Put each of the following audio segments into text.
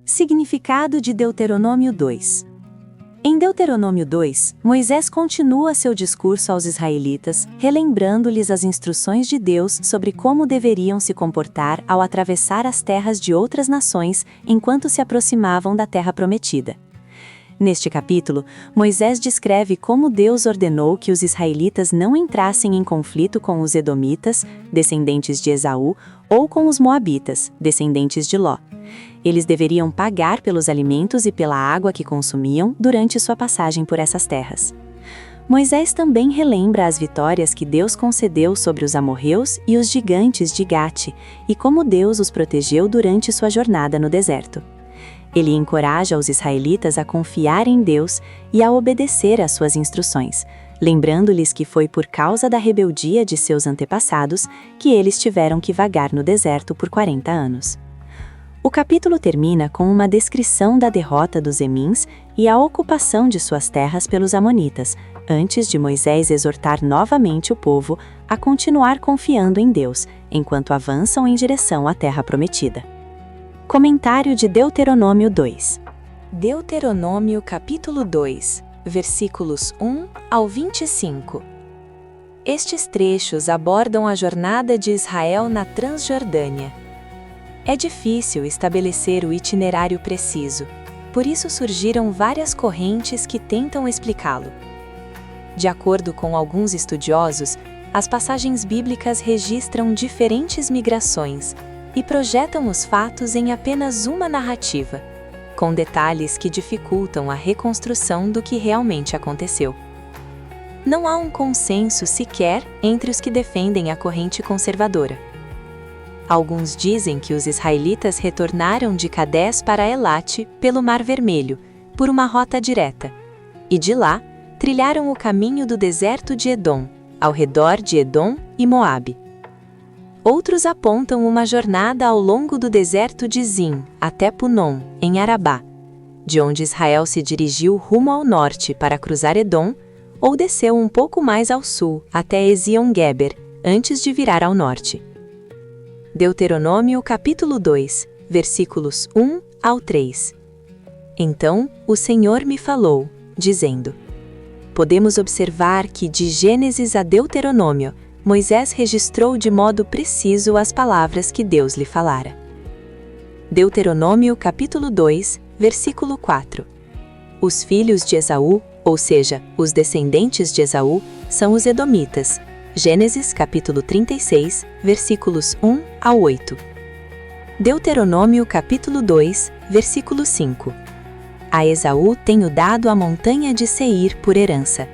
Significado de Deuteronômio 2. Em Deuteronômio 2, Moisés continua seu discurso aos israelitas, relembrando-lhes as instruções de Deus sobre como deveriam se comportar ao atravessar as terras de outras nações enquanto se aproximavam da terra prometida. Neste capítulo, Moisés descreve como Deus ordenou que os israelitas não entrassem em conflito com os edomitas, descendentes de Esaú, ou com os moabitas, descendentes de Ló. Eles deveriam pagar pelos alimentos e pela água que consumiam durante sua passagem por essas terras. Moisés também relembra as vitórias que Deus concedeu sobre os amorreus e os gigantes de Gate, e como Deus os protegeu durante sua jornada no deserto. Ele encoraja os israelitas a confiar em Deus e a obedecer às suas instruções, lembrando-lhes que foi por causa da rebeldia de seus antepassados que eles tiveram que vagar no deserto por 40 anos. O capítulo termina com uma descrição da derrota dos Emins e a ocupação de suas terras pelos Amonitas, antes de Moisés exortar novamente o povo a continuar confiando em Deus, enquanto avançam em direção à terra prometida. Comentário de Deuteronômio 2. Deuteronômio capítulo 2, versículos 1 ao 25. Estes trechos abordam a jornada de Israel na Transjordânia. É difícil estabelecer o itinerário preciso, por isso surgiram várias correntes que tentam explicá-lo. De acordo com alguns estudiosos, as passagens bíblicas registram diferentes migrações e projetam os fatos em apenas uma narrativa, com detalhes que dificultam a reconstrução do que realmente aconteceu. Não há um consenso sequer entre os que defendem a corrente conservadora. Alguns dizem que os israelitas retornaram de Cadés para Elate pelo Mar Vermelho, por uma rota direta, e de lá trilharam o caminho do deserto de Edom, ao redor de Edom e Moabe. Outros apontam uma jornada ao longo do deserto de Zin, até Punom, em Arabá, de onde Israel se dirigiu rumo ao norte para cruzar Edom, ou desceu um pouco mais ao sul, até Ezion-Geber, antes de virar ao norte. Deuteronômio capítulo 2, versículos 1 ao 3. Então o Senhor me falou, dizendo: Podemos observar que de Gênesis a Deuteronômio, Moisés registrou de modo preciso as palavras que Deus lhe falara. Deuteronômio capítulo 2, versículo 4. Os filhos de Esaú, ou seja, os descendentes de Esaú, são os edomitas. Gênesis capítulo 36, versículos 1 a 8. Deuteronômio capítulo 2, versículo 5. A Esaú tenho dado a montanha de Seir por herança.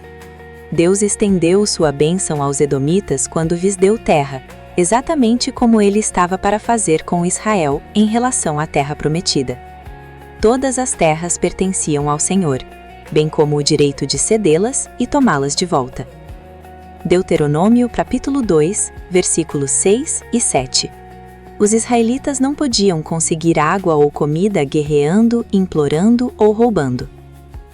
Deus estendeu sua bênção aos edomitas quando lhes deu terra, exatamente como ele estava para fazer com Israel em relação à terra prometida. Todas as terras pertenciam ao Senhor, bem como o direito de cedê-las e tomá-las de volta. Deuteronômio capítulo 2, versículos 6 e 7. Os israelitas não podiam conseguir água ou comida guerreando, implorando ou roubando.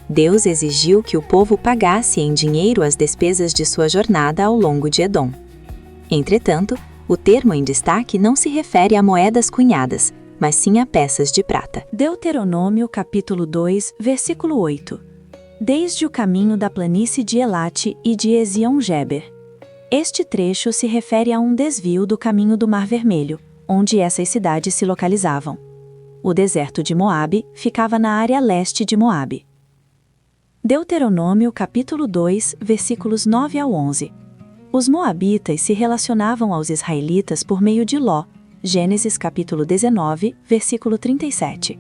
Deus exigiu que o povo pagasse em dinheiro as despesas de sua jornada ao longo de Edom. Entretanto, o termo em destaque não se refere a moedas cunhadas, mas sim a peças de prata. Deuteronômio capítulo 2, versículo 8. Desde o caminho da planície de Elate e de Ezion-Geber. Este trecho se refere a um desvio do caminho do Mar Vermelho, onde essas cidades se localizavam. O deserto de Moabe ficava na área leste de Moabe. Deuteronômio capítulo 2, versículos 9 ao 11. Os moabitas se relacionavam aos israelitas por meio de Ló, Gênesis capítulo 19, versículo 37.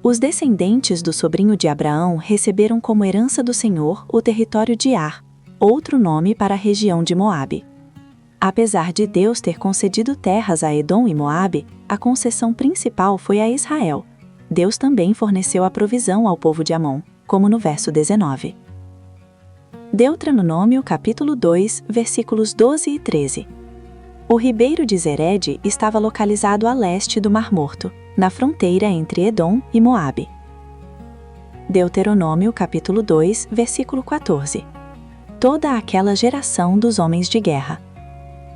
Os descendentes do sobrinho de Abraão receberam como herança do Senhor o território de Ar, outro nome para a região de Moabe. Apesar de Deus ter concedido terras a Edom e Moabe, a concessão principal foi a Israel. Deus também forneceu a provisão ao povo de Amon, como no verso 19. Deuteronômio capítulo 2, versículos 12 e 13. O ribeiro de Zered estava localizado a leste do Mar Morto, na fronteira entre Edom e Moabe. Deuteronômio capítulo 2, versículo 14. Toda aquela geração dos homens de guerra.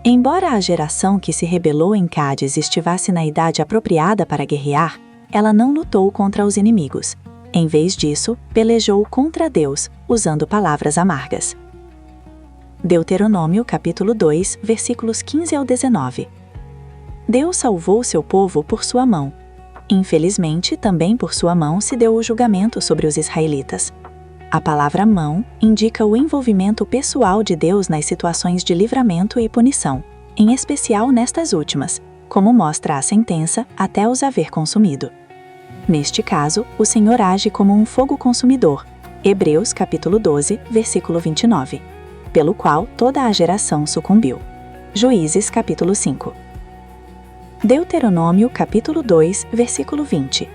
Embora a geração que se rebelou em Cádiz estivesse na idade apropriada para guerrear, ela não lutou contra os inimigos. Em vez disso, pelejou contra Deus, usando palavras amargas. Deuteronômio capítulo 2, versículos 15 ao 19. Deus salvou seu povo por sua mão. Infelizmente, também por sua mão se deu o julgamento sobre os israelitas. A palavra mão indica o envolvimento pessoal de Deus nas situações de livramento e punição, em especial nestas últimas, como mostra a sentença até os haver consumido. Neste caso, o Senhor age como um fogo consumidor, Hebreus capítulo 12, versículo 29, pelo qual toda a geração sucumbiu. Juízes capítulo 5. Deuteronômio capítulo 2, versículo 20.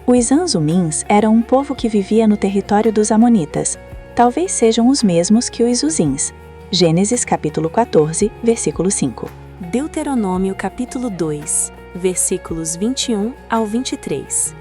Os Anzumins eram um povo que vivia no território dos Amonitas. Talvez sejam os mesmos que os Uzins. Gênesis capítulo 14, versículo 5. Deuteronômio capítulo 2, versículos 21 ao 23.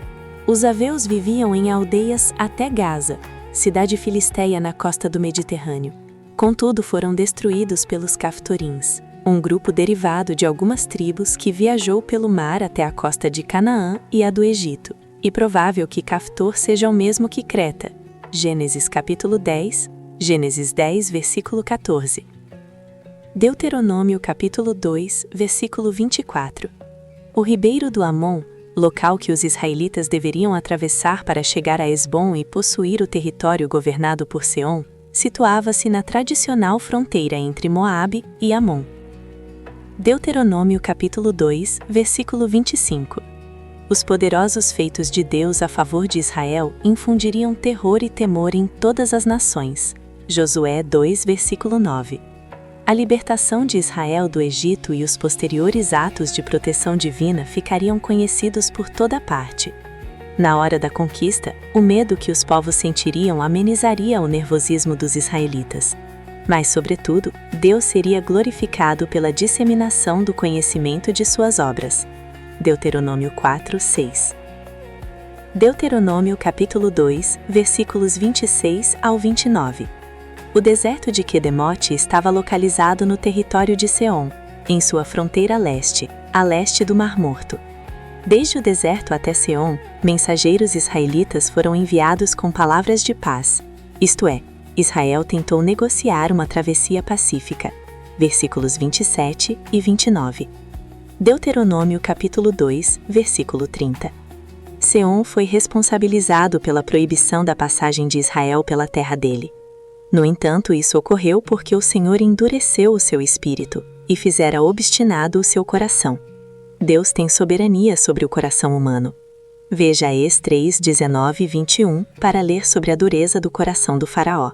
Os aveus viviam em aldeias até Gaza, cidade filisteia na costa do Mediterrâneo. Contudo, foram destruídos pelos Caftorins, um grupo derivado de algumas tribos que viajou pelo mar até a costa de Canaã e a do Egito. E provável que Caftor seja o mesmo que Creta. Gênesis capítulo 10, Gênesis 10, versículo 14. Deuteronômio capítulo 2, versículo 24. O ribeiro do Amon, local que os israelitas deveriam atravessar para chegar a Esbom e possuir o território governado por Seom, situava-se na tradicional fronteira entre Moabe e Amon. Deuteronômio capítulo 2, versículo 25. Os poderosos feitos de Deus a favor de Israel infundiriam terror e temor em todas as nações. Josué 2, versículo 9. A libertação de Israel do Egito e os posteriores atos de proteção divina ficariam conhecidos por toda parte. Na hora da conquista, o medo que os povos sentiriam amenizaria o nervosismo dos israelitas. Mas, sobretudo, Deus seria glorificado pela disseminação do conhecimento de suas obras. Deuteronômio 4, 6. Deuteronômio capítulo 2, versículos 26 ao 29. O deserto de Quedemote estava localizado no território de Seom, em sua fronteira leste, a leste do Mar Morto. Desde o deserto até Seom, mensageiros israelitas foram enviados com palavras de paz, isto é, Israel tentou negociar uma travessia pacífica. Versículos 27 e 29. Deuteronômio capítulo 2, versículo 30. Seom foi responsabilizado pela proibição da passagem de Israel pela terra dele. No entanto, isso ocorreu porque o Senhor endureceu o seu espírito e fizera obstinado o seu coração. Deus tem soberania sobre o coração humano. Veja Êx 3, 19 e 21 para ler sobre a dureza do coração do faraó.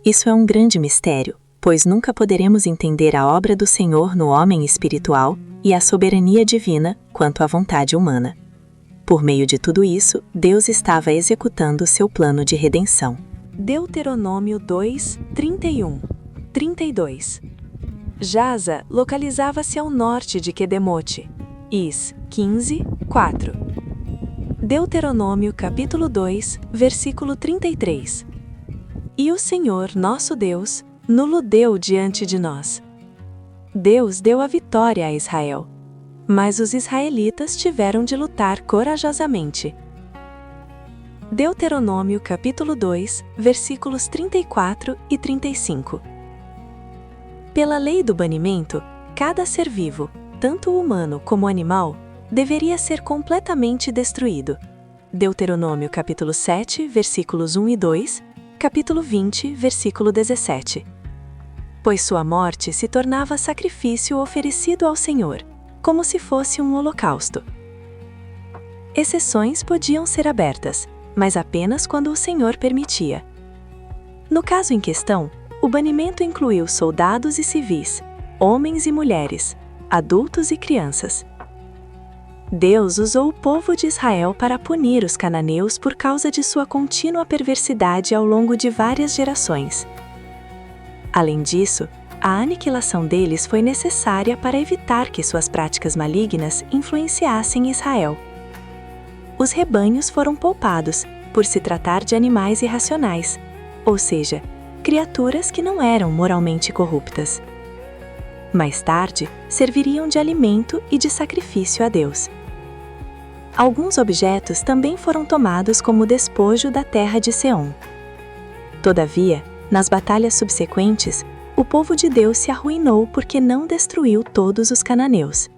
Isso é um grande mistério, pois nunca poderemos entender a obra do Senhor no homem espiritual e a soberania divina quanto à vontade humana. Por meio de tudo isso, Deus estava executando seu plano de redenção. Deuteronômio 2, 31, 32. Jaza localizava-se ao norte de Quedemote. Is 15, 4. Deuteronômio capítulo 2, versículo 33. E o Senhor, nosso Deus, nulo deu diante de nós. Deus deu a vitória a Israel, mas os israelitas tiveram de lutar corajosamente. Deuteronômio capítulo 2, versículos 34 e 35. Pela lei do banimento, cada ser vivo, tanto humano como animal, deveria ser completamente destruído. Deuteronômio capítulo 7, versículos 1 e 2, capítulo 20, versículo 17. Pois sua morte se tornava sacrifício oferecido ao Senhor, como se fosse um holocausto. Exceções podiam ser abertas, mas apenas quando o Senhor permitia. No caso em questão, o banimento incluiu soldados e civis, homens e mulheres, adultos e crianças. Deus usou o povo de Israel para punir os cananeus por causa de sua contínua perversidade ao longo de várias gerações. Além disso, a aniquilação deles foi necessária para evitar que suas práticas malignas influenciassem Israel. Os rebanhos foram poupados, por se tratar de animais irracionais, ou seja, criaturas que não eram moralmente corruptas. Mais tarde, serviriam de alimento e de sacrifício a Deus. Alguns objetos também foram tomados como despojo da terra de Seom. Todavia, nas batalhas subsequentes, o povo de Deus se arruinou porque não destruiu todos os cananeus.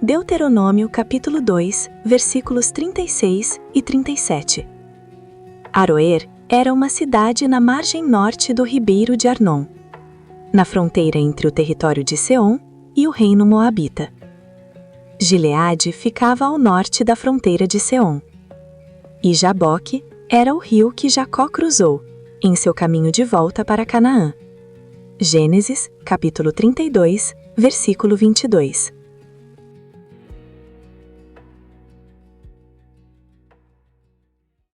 Deuteronômio capítulo 2, versículos 36 e 37. Aroer era uma cidade na margem norte do ribeiro de Arnon, na fronteira entre o território de Seom e o reino moabita. Gileade ficava ao norte da fronteira de Seom. E Jaboque era o rio que Jacó cruzou, em seu caminho de volta para Canaã. Gênesis, capítulo 32, versículo 22.